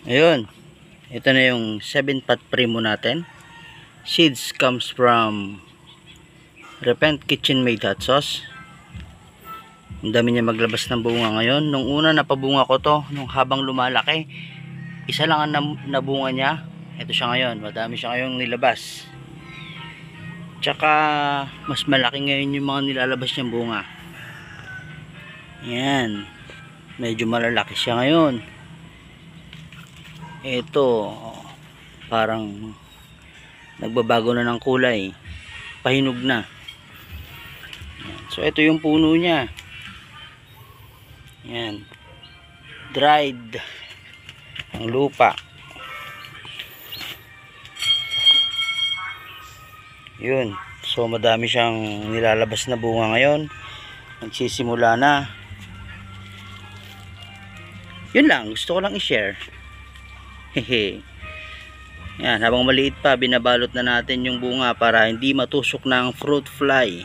Ayun, ito na yung 7-pot primo natin. Seeds comes from Repent Kitchen Made Hot Sauce. Ang dami niya maglabas ng bunga ngayon. Nung una napabunga ko to, nung habang lumalaki, isa lang ang nabunga niya. Ito siya ngayon, madami siya ngayong nilabas. Tsaka mas malaki ngayon yung mga nilalabas niyang bunga. Yan, medyo malalaki siya ngayon. Ito parang nagbabago na ng kulay, pahinog na. So ito yung puno niya. Yan, dried ang lupa. Yun, so madami siyang nilalabas na bunga ngayon. Nagsisimula na. Yun lang, gusto ko lang i-share. Hehe. Yan, habang maliit pa, binabalot na natin yung bunga para hindi matusok ng fruit fly.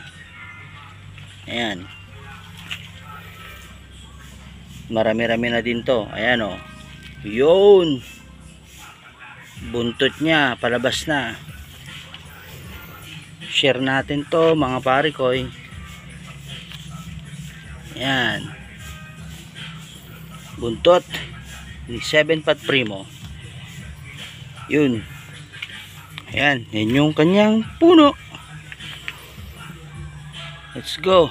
Ayan. Marami-rami na din to. Ayan o. Yun. Buntot niya, palabas na. Share natin to mga parikoy. Ayan. Buntot ni 7-pot primo. Yun. Ayan, yan yung kanyang puno. Let's go.